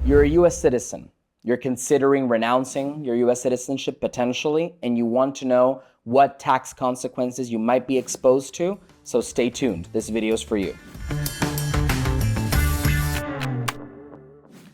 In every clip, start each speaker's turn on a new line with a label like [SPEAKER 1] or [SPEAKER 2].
[SPEAKER 1] You're a US citizen. You're considering renouncing your US citizenship potentially, and you want to know what tax consequences you might be exposed to, so stay tuned. This video is for you.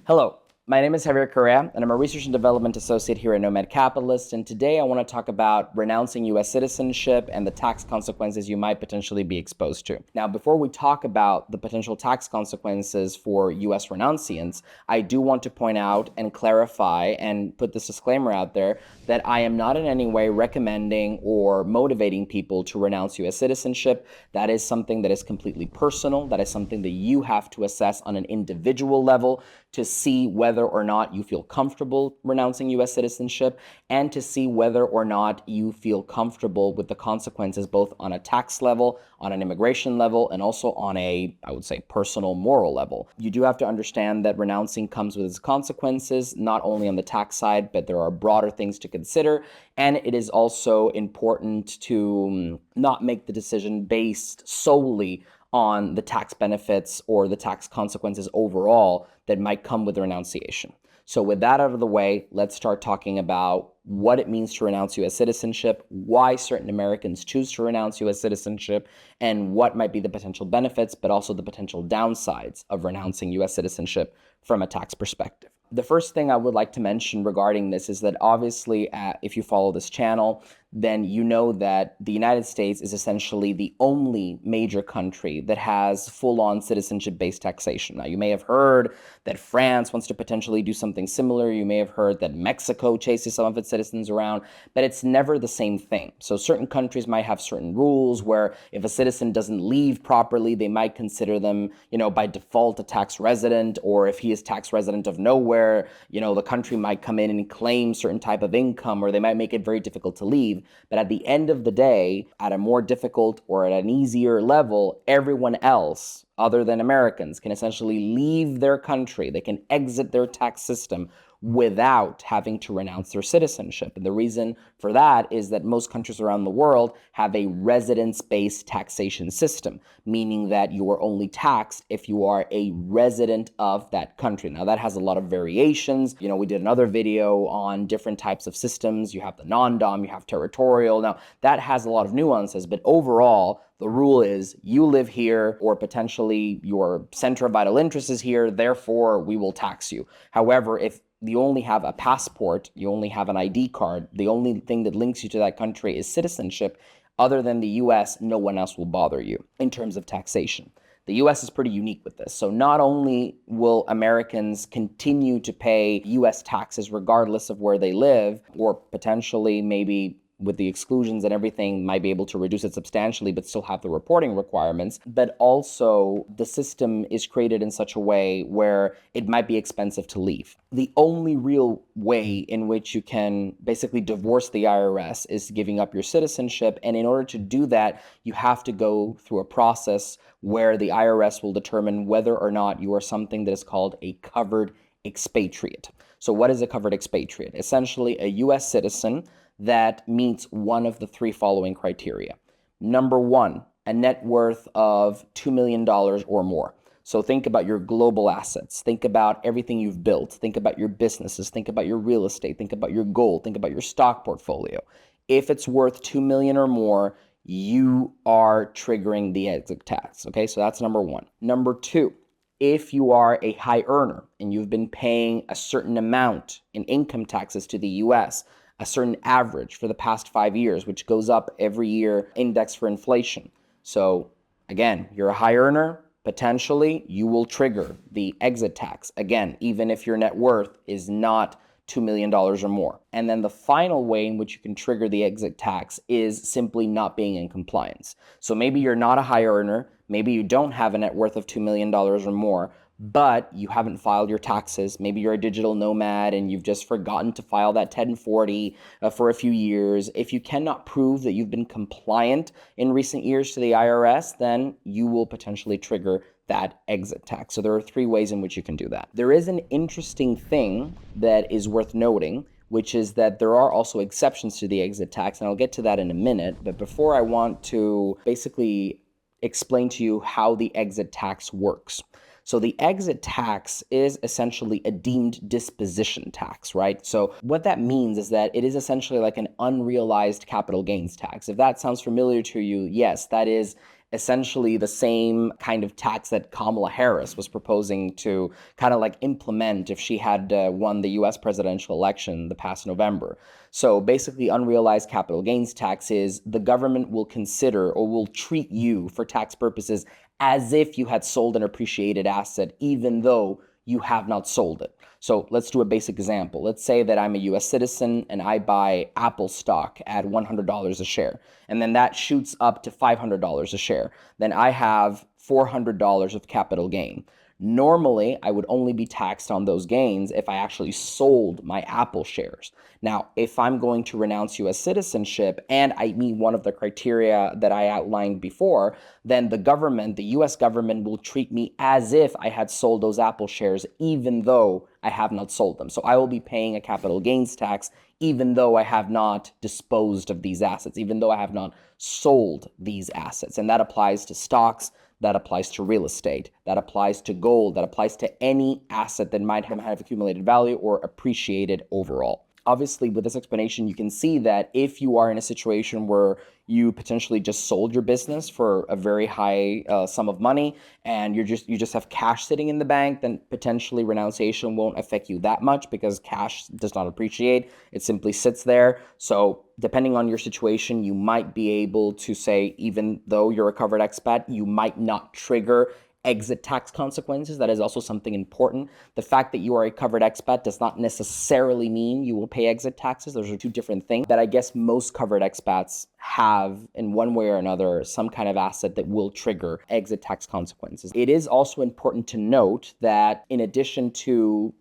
[SPEAKER 1] Hello, my name is Javier Correa, and I'm a Research and Development Associate here at Nomad Capitalist, and today I want to talk about renouncing US citizenship and the tax consequences you might potentially be exposed to. Now, before we talk about the potential tax consequences for US renunciants, I do want to point out and clarify and put this disclaimer out there that I am not in any way recommending or motivating people to renounce US citizenship. That is something that is completely personal. That is something that you have to assess on an individual level to see whether or not you feel comfortable renouncing US citizenship and to see whether or not you feel comfortable with the consequences both on a tax level, on an immigration level, and also on a, I would say, personal moral level. You do have to understand that renouncing comes with its consequences, not only on the tax side, but there are broader things to consider. And it is also important to not make the decision based solely on the tax benefits or the tax consequences overall that might come with the renunciation. So with that out of the way, let's start talking about what it means to renounce US citizenship, why certain Americans choose to renounce US citizenship, and what might be the potential benefits, but also the potential downsides of renouncing US citizenship from a tax perspective. The first thing I would like to mention regarding this is that obviously, if you follow this channel, then you know that the United States is essentially the only major country that has full-on citizenship-based taxation. Now, you may have heard that France wants to potentially do something similar. You may have heard that Mexico chases some of its citizens around, but it's never the same thing. So certain countries might have certain rules where if a citizen doesn't leave properly, they might consider them, by default a tax resident, or if he is tax resident of nowhere, the country might come in and claim certain type of income, or they might make it very difficult to leave. But at the end of the day, at a more difficult or at an easier level, everyone else other than Americans can essentially leave their country. They can exit their tax system without having to renounce their citizenship. And the reason for that is that most countries around the world have a residence-based taxation system, meaning that you are only taxed if you are a resident of that country. Now, that has a lot of variations. We did another video on different types of systems. You have the non-dom, you have territorial. Now, that has a lot of nuances, but overall, the rule is you live here, or potentially your center of vital interest is here, therefore we will tax you. However, if you only have a passport, you only have an ID card, the only thing that links you to that country is citizenship, other than the US, no one else will bother you in terms of taxation. The US is pretty unique with this. So not only will Americans continue to pay US taxes regardless of where they live, or potentially maybe with the exclusions and everything, might be able to reduce it substantially, but still have the reporting requirements. But also, the system is created in such a way where it might be expensive to leave. The only real way in which you can basically divorce the IRS is giving up your citizenship. And in order to do that, you have to go through a process where the IRS will determine whether or not you are something that is called a covered expatriate. So what is a covered expatriate? Essentially, a US citizen that meets one of the three following criteria. Number one, a net worth of $2 million or more. So think about your global assets. Think about everything you've built. Think about your businesses. Think about your real estate. Think about your gold. Think about your stock portfolio. If it's worth $2 million or more, you are triggering the exit tax. Okay, so that's number one. Number two, if you are a high earner and you've been paying a certain amount in income taxes to the US, a certain average for the past 5 years, which goes up every year, indexed for inflation. So again, you're a high earner, potentially you will trigger the exit tax. Again, even if your net worth is not $2 million or more. And then the final way in which you can trigger the exit tax is simply not being in compliance. So maybe you're not a high earner, maybe you don't have a net worth of $2 million or more, but you haven't filed your taxes. Maybe you're a digital nomad and you've just forgotten to file that 1040 for a few years. If you cannot prove that you've been compliant in recent years to the IRS, then you will potentially trigger that exit tax. So there are three ways in which you can do that. There is an interesting thing that is worth noting, which is that there are also exceptions to the exit tax, and I'll get to that in a minute. But before, I want to basically explain to you how the exit tax works. So the exit tax is essentially a deemed disposition tax, right? So what that means is that it is essentially like an unrealized capital gains tax. If that sounds familiar to you, yes, that is essentially the same kind of tax that Kamala Harris was proposing to kind of like implement if she had won the US presidential election the past November. So basically, unrealized capital gains tax is the government will consider or will treat you for tax purposes as if you had sold an appreciated asset, even though you have not sold it. So let's do a basic example. Let's say that I'm a US citizen and I buy Apple stock at $100 a share, and then that shoots up to $500 a share. Then I have $400 of capital gain. Normally, I would only be taxed on those gains if I actually sold my Apple shares. Now, if I'm going to renounce US citizenship and I meet one of the criteria that I outlined before, then the US government will treat me as if I had sold those Apple shares, even though I have not sold them. So I will be paying a capital gains tax, even though I have not disposed of these assets, even though I have not sold these assets. And that applies to stocks, that applies to real estate, that applies to gold, that applies to any asset that might have accumulated value or appreciated overall. Obviously, with this explanation, you can see that if you are in a situation where you potentially just sold your business for a very high sum of money and you just have cash sitting in the bank, then potentially renunciation won't affect you that much because cash does not appreciate. It simply sits there. So depending on your situation, you might be able to say, even though you're a covered expat, you might not trigger exit tax consequences. That is also something important. The fact that you are a covered expat does not necessarily mean you will pay exit taxes. Those are two different things that I guess most covered expats have in one way or another some kind of asset that will trigger exit tax consequences. It is also important to note that in addition to,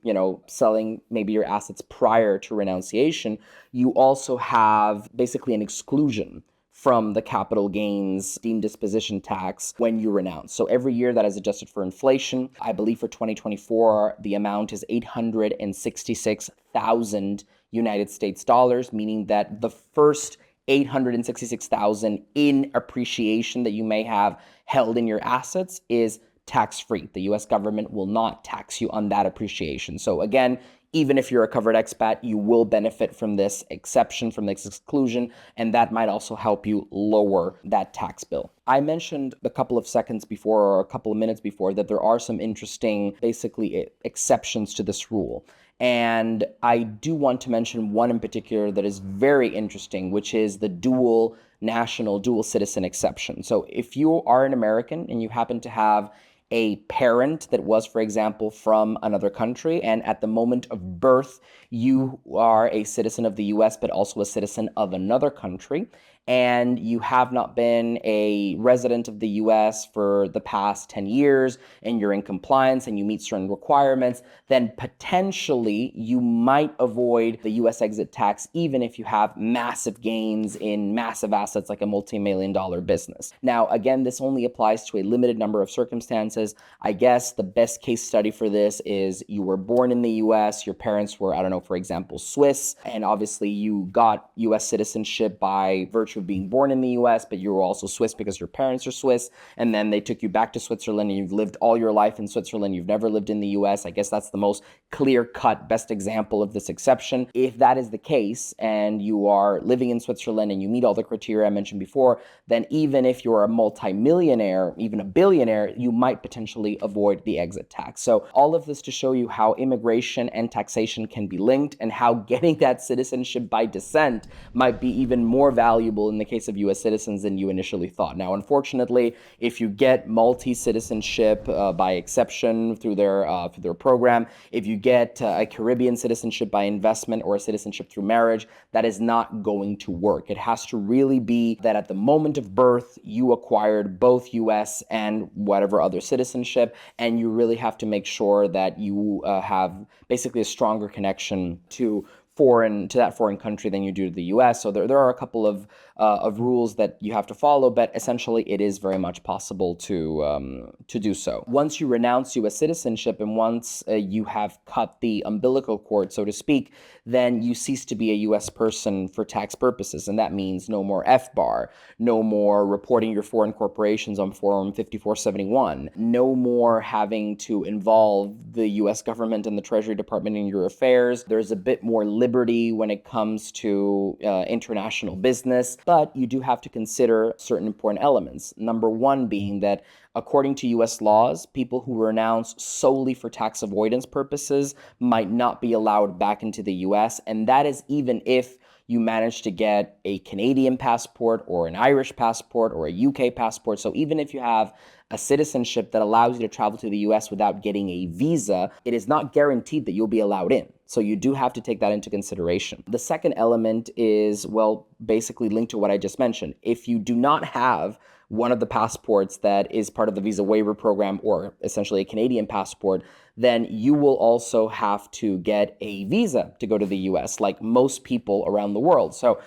[SPEAKER 1] selling maybe your assets prior to renunciation, you also have basically an exclusion from the capital gains deemed disposition tax when you renounce. So every year that is adjusted for inflation, I believe for 2024, the amount is 866,000 United States dollars, meaning that the first 866,000 in appreciation that you may have held in your assets is tax-free. The US government will not tax you on that appreciation. So again, even if you're a covered expat, you will benefit from this exception, from this exclusion, and that might also help you lower that tax bill. I mentioned a couple of seconds before or a couple of minutes before that there are some interesting, basically, exceptions to this rule. And I do want to mention one in particular that is very interesting, which is the dual citizen exception. So if you are an American and you happen to have a parent that was, for example, from another country, and at the moment of birth, you are a citizen of the US, but also a citizen of another country, and you have not been a resident of the US for the past 10 years, and you're in compliance and you meet certain requirements, then potentially you might avoid the US exit tax even if you have massive gains in massive assets like a multi-million-dollar business. Now, again, this only applies to a limited number of circumstances. I guess the best case study for this is you were born in the US, your parents were, for example, Swiss, and obviously you got US citizenship by virtue of being born in the US, but you were also Swiss because your parents are Swiss, and then they took you back to Switzerland and you've lived all your life in Switzerland, you've never lived in the US. I guess that's the most clear-cut, best example of this exception. If that is the case, and you are living in Switzerland and you meet all the criteria I mentioned before, then even if you're a multimillionaire, even a billionaire, you might potentially avoid the exit tax. So all of this to show you how immigration and taxation can be linked and how getting that citizenship by descent might be even more valuable in the case of US citizens than you initially thought. Now, unfortunately, if you get multi-citizenship by exception through their program, if you get a Caribbean citizenship by investment or a citizenship through marriage, that is not going to work. It has to really be that at the moment of birth, you acquired both US and whatever other citizenship, and you really have to make sure that you have basically a stronger connection to that foreign country than you do to the U.S. So there are a couple of rules that you have to follow, but essentially it is very much possible to do so. Once you renounce U.S. citizenship and once you have cut the umbilical cord, so to speak, then you cease to be a U.S. person for tax purposes, and that means no more FBAR, no more reporting your foreign corporations on Form 5471, no more having to involve the U.S. government and the Treasury Department in your affairs. There's a bit more liberty when it comes to international business, but you do have to consider certain important elements. Number one being that according to U.S. laws, people who renounce solely for tax avoidance purposes might not be allowed back into the U.S., and that is even if you manage to get a Canadian passport or an Irish passport or a UK passport. So even if you have a citizenship that allows you to travel to the US without getting a visa, it is not guaranteed that you'll be allowed in. So you do have to take that into consideration. The second element is, well, basically linked to what I just mentioned. If you do not have one of the passports that is part of the visa waiver program, or essentially a Canadian passport, then you will also have to get a visa to go to the US, like most people around the world. So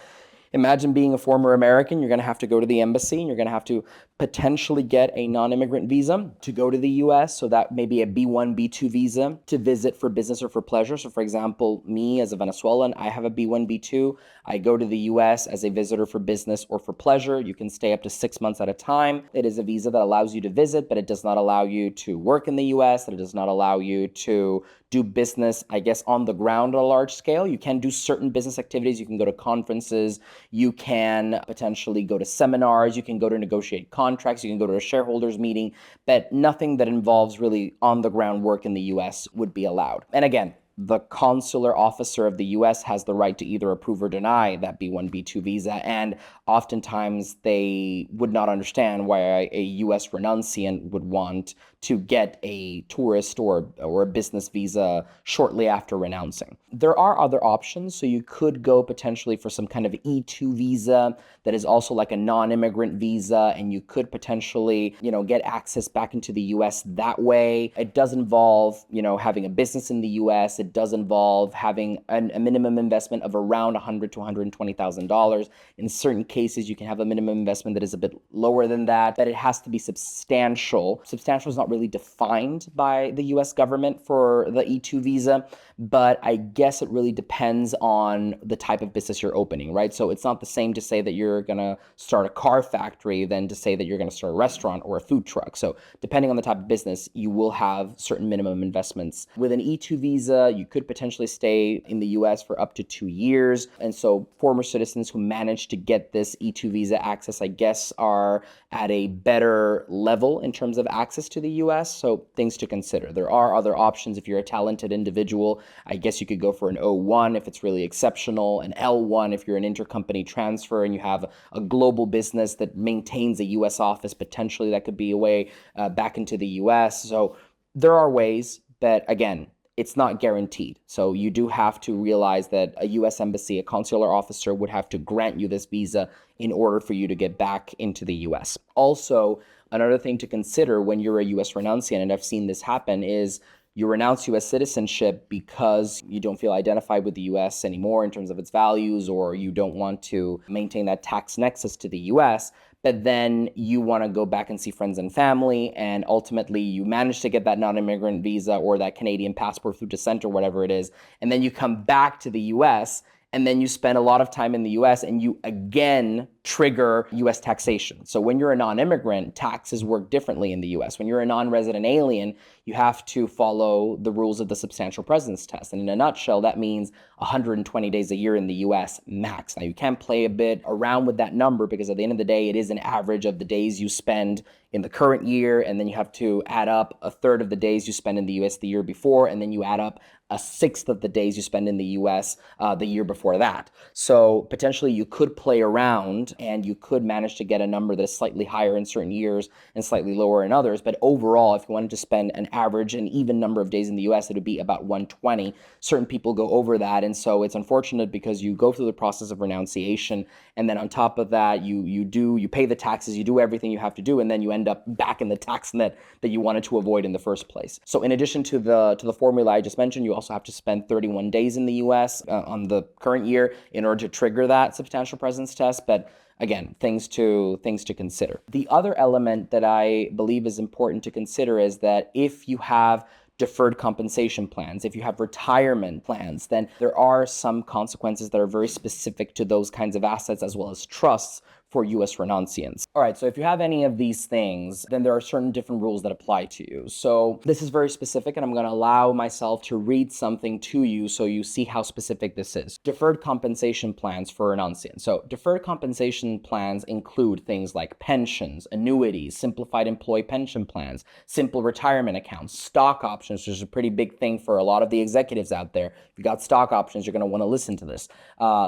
[SPEAKER 1] imagine being a former American, you're going to have to go to the embassy and you're going to have to potentially get a non-immigrant visa to go to the US. So that may be a B1, B2 visa to visit for business or for pleasure. So for example, me as a Venezuelan, I have a B1, B2. I go to the US as a visitor for business or for pleasure. You can stay up to 6 months at a time. It is a visa that allows you to visit, but it does not allow you to work in the US. It does not allow you to do business, I guess, on the ground on a large scale. You can do certain business activities. You can go to conferences. You can potentially go to seminars. You can go to negotiate contracts. You can go to a shareholders meeting, but nothing that involves really on the ground work in the US would be allowed. And again, the consular officer of the US has the right to either approve or deny that B1, B2 visa, and oftentimes they would not understand why a US renunciant would want to get a tourist or a business visa shortly after renouncing. There are other options, so you could go potentially for some kind of E2 visa that is also like a non-immigrant visa, and you could potentially, get access back into the US that way. It does involve, having a business in the US. It does involve having a minimum investment of around $100,000 to $120,000. In certain cases, you can have a minimum investment that is a bit lower than that, but it has to be substantial. Substantial is not really defined by the US government for the E2 visa, but I guess it really depends on the type of business you're opening, right? So it's not the same to say that you're going to start a car factory than to say that you're going to start a restaurant or a food truck. So depending on the type of business, you will have certain minimum investments. With an E2 visa, you could potentially stay in the US for up to 2 years. And so former citizens who manage to get this E2 visa access, I guess, are at a better level in terms of access to the US. So things to consider. There are other options. If you're a talented individual, I guess you could go for an O1 if it's really exceptional, an L1 if you're an intercompany transfer and you have a global business that maintains a US office. Potentially that could be a way back into the US. So there are ways, but again, it's not guaranteed. So you do have to realize that a US embassy, a consular officer would have to grant you this visa in order for you to get back into the US. Also, another thing to consider when you're a US renunciant, and I've seen this happen, is you renounce U.S. citizenship because you don't feel identified with the U.S. anymore in terms of its values, or you don't want to maintain that tax nexus to the U.S., but then you want to go back and see friends and family, and ultimately you manage to get that non-immigrant visa or that Canadian passport through descent or whatever it is, and then you come back to the U.S., and then you spend a lot of time in the US and you again trigger US taxation. So when you're a non-immigrant, taxes work differently in the US. When you're a non-resident alien, you have to follow the rules of the substantial presence test. And in a nutshell, that means 120 days a year in the US max. Now you can play a bit around with that number because at the end of the day, it is an average of the days you spend in the current year, and then you have to add up a third of the days you spend in the US the year before, and then you add up a sixth of the days you spend in the US the year before that. So potentially you could play around and you could manage to get a number that is slightly higher in certain years and slightly lower in others. But overall, if you wanted to spend an average an even number of days in the US, it would be about 120. Certain people go over that. And so it's unfortunate because you go through the process of renunciation. And then on top of that, you pay the taxes, you do everything you have to do, and then you end up back in the tax net that you wanted to avoid in the first place. So in addition to the formula I just mentioned, you also have to spend 31 days in the US on the current year in order to trigger that substantial presence test. But again, things to consider. The other element that I believe is important to consider is that if you have deferred compensation plans, if you have retirement plans, then there are some consequences that are very specific to those kinds of assets as well as trusts for U.S. renunciants. All right, so if you have any of these things, then there are certain different rules that apply to you. So this is very specific, and I'm going to allow myself to read something to you so you see how specific this is. Deferred compensation plans for renunciants. So deferred compensation plans include things like pensions, annuities, simplified employee pension plans, simple retirement accounts, stock options, which is a pretty big thing for a lot of the executives out there. If you got stock options, you're going to want to listen to this.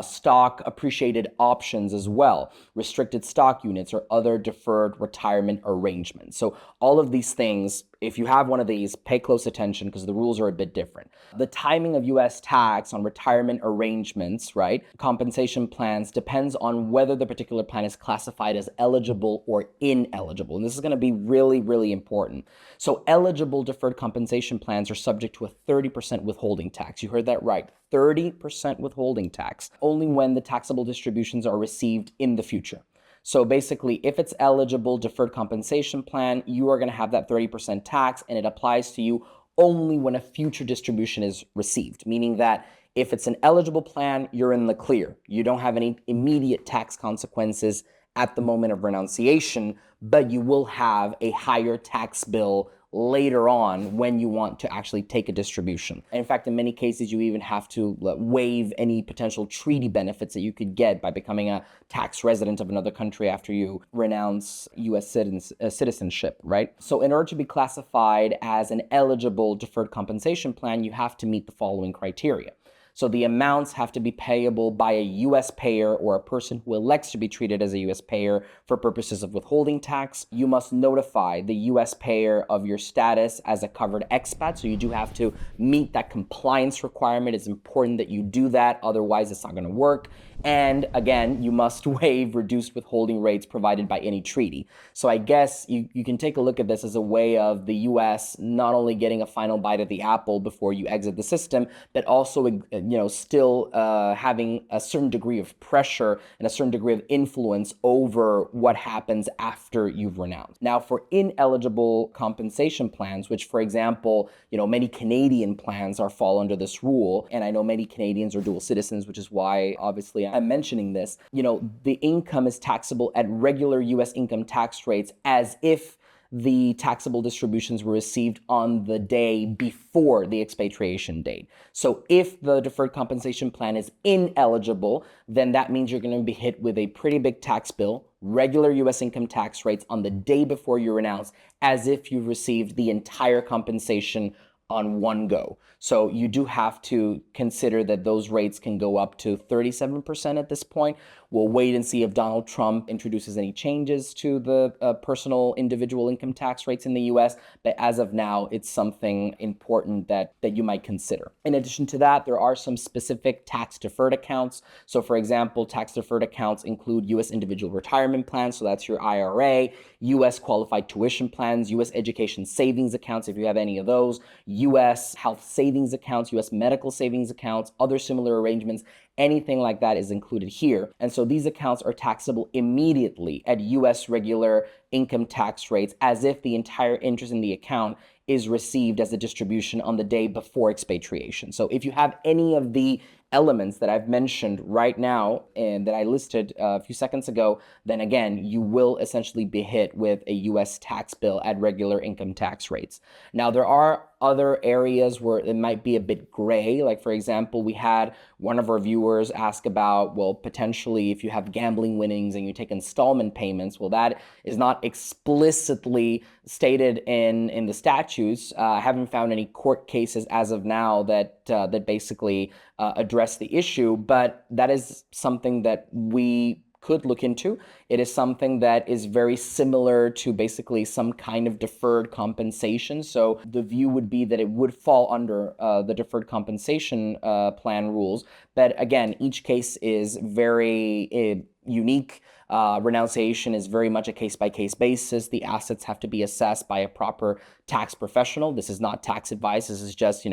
[SPEAKER 1] Stock appreciated options as well, restricted stock units, or other deferred retirement arrangements. So all of these things, if you have one of these, pay close attention because the rules are a bit different. The timing of U.S. tax on retirement arrangements, right, compensation plans, depends on whether the particular plan is classified as eligible or ineligible. And this is going to be really, really important. So eligible deferred compensation plans are subject to a 30% withholding tax. You heard that right. 30% withholding tax, only when the taxable distributions are received in the future. So basically, if it's eligible deferred compensation plan, you are going to have that 30% tax, and it applies to you only when a future distribution is received, meaning that if it's an eligible plan, you're in the clear. You don't have any immediate tax consequences at the moment of renunciation, but you will have a higher tax bill later on when you want to actually take a distribution. And in fact, in many cases, you even have to waive any potential treaty benefits that you could get by becoming a tax resident of another country after you renounce U.S. citizenship, right? So in order to be classified as an eligible deferred compensation plan, you have to meet the following criteria. So the amounts have to be payable by a U.S. payer or a person who elects to be treated as a U.S. payer for purposes of withholding tax. You must notify the U.S. payer of your status as a covered expat. So you do have to meet that compliance requirement. It's important that you do that. Otherwise, it's not going to work. And again, you must waive reduced withholding rates provided by any treaty. So I guess you can take a look at this as a way of the U.S. not only getting a final bite at the apple before you exit the system, but also still having a certain degree of pressure and a certain degree of influence over what happens after you've renounced. Now, for ineligible compensation plans, which, for example, many Canadian plans fall under this rule, and I know many Canadians are dual citizens, which is why obviously I'm mentioning this. The income is taxable at regular U.S. income tax rates as if the taxable distributions were received on the day before the expatriation date. So if the deferred compensation plan is ineligible, then that means you're going to be hit with a pretty big tax bill, regular U.S. income tax rates on the day before you renounce, as if you received the entire compensation on one go. So you do have to consider that those rates can go up to 37% at this point. We'll wait and see if Donald Trump introduces any changes to the personal individual income tax rates in the US. But as of now, it's something important that you might consider. In addition to that, there are some specific tax deferred accounts. So for example, tax deferred accounts include US individual retirement plans. So that's your IRA, US qualified tuition plans, US education savings accounts, if you have any of those, US health savings accounts, US medical savings accounts, other similar arrangements. Anything like that is included here. And so these accounts are taxable immediately at US regular income tax rates as if the entire interest in the account is received as a distribution on the day before expatriation. So if you have any of the elements that I've mentioned right now and that I listed a few seconds ago, then again, you will essentially be hit with a US tax bill at regular income tax rates. Now, there are other areas where it might be a bit gray. Like, for example, we had one of our viewers ask about, well, potentially if you have gambling winnings and you take installment payments, well, that is not explicitly stated in the statutes. I haven't found any court cases as of now that basically address the issue, but that is something that we could look into. It is something that is very similar to basically some kind of deferred compensation. So the view would be that it would fall under the deferred compensation plan rules. But again, each case is very unique. Renunciation is very much a case-by-case basis. The assets have to be assessed by a proper tax professional. This is not tax advice. This is just,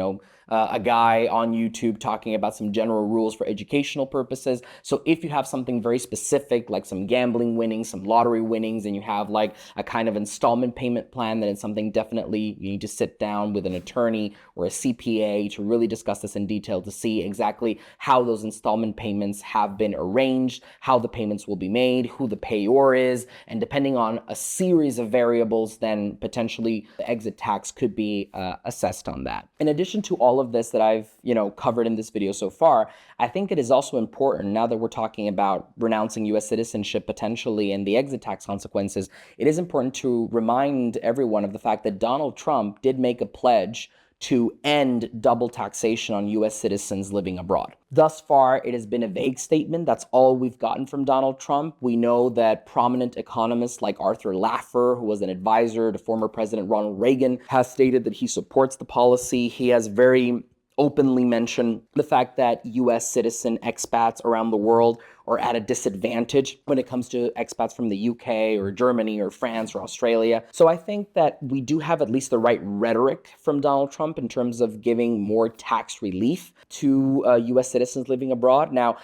[SPEAKER 1] a guy on YouTube talking about some general rules for educational purposes. So if you have something very specific, like some gambling winnings, some lottery winnings, and you have like a kind of installment payment plan, then it's something definitely you need to sit down with an attorney or a CPA to really discuss this in detail to see exactly how those installment payments have been arranged, how the payments will be made, who the payor is, and depending on a series of variables, then potentially the exit tax could be assessed on that. In addition to all of this that I've covered in this video so far, I think it is also important, now that we're talking about renouncing U.S. citizenship potentially and the exit tax consequences, it is important to remind everyone of the fact that Donald Trump did make a pledge to end double taxation on U.S. citizens living abroad. Thus far, it has been a vague statement. That's all we've gotten from Donald Trump. We know that prominent economists like Arthur Laffer, who was an advisor to former President Ronald Reagan, has stated that he supports the policy. He has very openly mentioned the fact that U.S. citizen expats around the world are at a disadvantage when it comes to expats from the UK or Germany or France or Australia. So I think that we do have at least the right rhetoric from Donald Trump in terms of giving more tax relief to U.S. citizens living abroad. Now,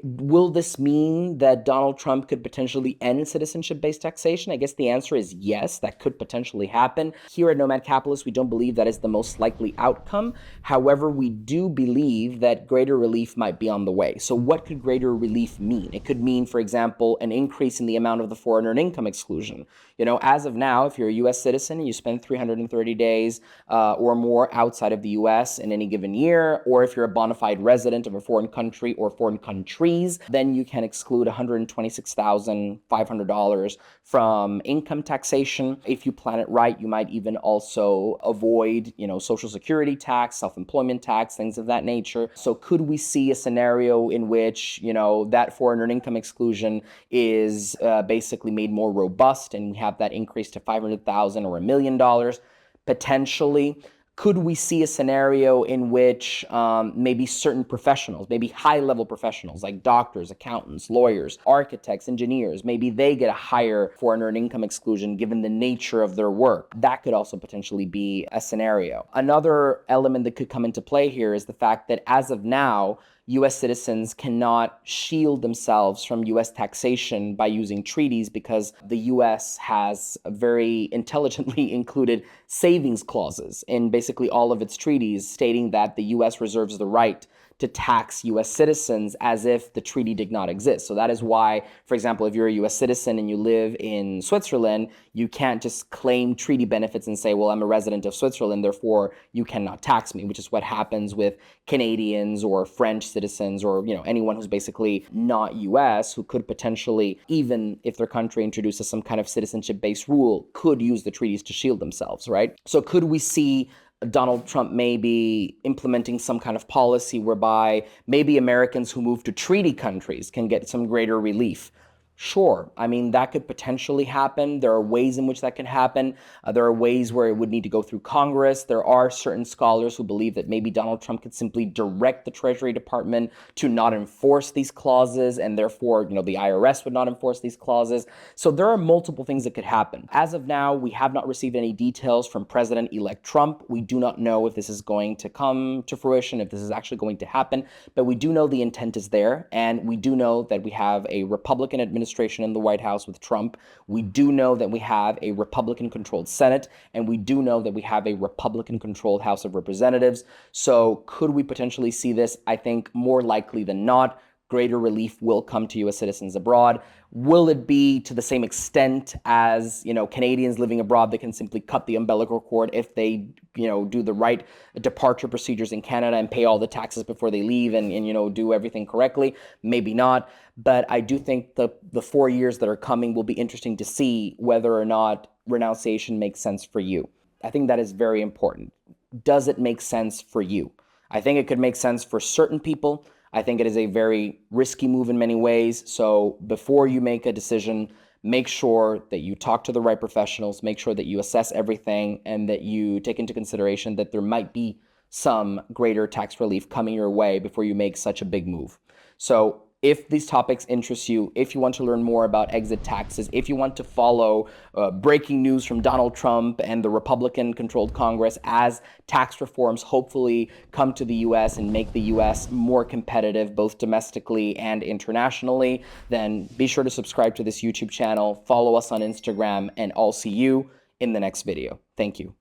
[SPEAKER 1] will this mean that Donald Trump could potentially end citizenship-based taxation? I guess the answer is yes, that could potentially happen. Here at Nomad Capitalist, we don't believe that is the most likely outcome. However, we do believe that greater relief might be on the way. So what could greater relief mean? It could mean, for example, an increase in the amount of the foreign earned income exclusion. As of now, if you're a U.S. citizen and you spend 330 days or more outside of the U.S. in any given year, or if you're a bona fide resident of a foreign country or foreign countries, then you can exclude $126,500 from income taxation. If you plan it right, you might even also avoid, Social Security tax, self-employment tax, things of that nature. So could we see a scenario in which, that foreign earned income exclusion is basically made more robust and we have that increase to $500,000 or $1 million? Potentially. Could we see a scenario in which maybe certain professionals, maybe high-level professionals like doctors, accountants, lawyers, architects, engineers, maybe they get a higher foreign earned income exclusion given the nature of their work? That could also potentially be a scenario. Another element that could come into play here is the fact that as of now, U.S. citizens cannot shield themselves from U.S. taxation by using treaties because the U.S. has very intelligently included savings clauses in basically all of its treaties, stating that the U.S. reserves the right to tax U.S. citizens as if the treaty did not exist. So that is why, for example, if you're a U.S. citizen and you live in Switzerland, you can't just claim treaty benefits and say, well, I'm a resident of Switzerland, therefore you cannot tax me, which is what happens with Canadians or French citizens or anyone who's basically not U.S. who could potentially, even if their country introduces some kind of citizenship-based rule, could use the treaties to shield themselves, right? So could we see Donald Trump may be implementing some kind of policy whereby maybe Americans who move to treaty countries can get some greater relief? Sure. I mean, that could potentially happen. There are ways in which that can happen. There are ways where it would need to go through Congress. There are certain scholars who believe that maybe Donald Trump could simply direct the Treasury Department to not enforce these clauses, and therefore, the IRS would not enforce these clauses. So there are multiple things that could happen. As of now, we have not received any details from President-elect Trump. We do not know if this is going to come to fruition, if this is actually going to happen, but we do know the intent is there, and we do know that we have a Republican administration in the White House with Trump. We do know that we have a Republican-controlled Senate, and we do know that we have a Republican-controlled House of Representatives. So could we potentially see this? I think more likely than not, greater relief will come to U.S. citizens abroad. Will it be to the same extent as, Canadians living abroad that can simply cut the umbilical cord if they, do the right departure procedures in Canada and pay all the taxes before they leave and do everything correctly? Maybe not. But I do think the 4 years that are coming will be interesting to see whether or not renunciation makes sense for you. I think that is very important. Does it make sense for you? I think it could make sense for certain people. I think it is a very risky move in many ways. So before you make a decision, make sure that you talk to the right professionals, make sure that you assess everything, and that you take into consideration that there might be some greater tax relief coming your way before you make such a big move. So if these topics interest you, if you want to learn more about exit taxes, if you want to follow breaking news from Donald Trump and the Republican-controlled Congress as tax reforms hopefully come to the U.S. and make the U.S. more competitive, both domestically and internationally, then be sure to subscribe to this YouTube channel, follow us on Instagram, and I'll see you in the next video. Thank you.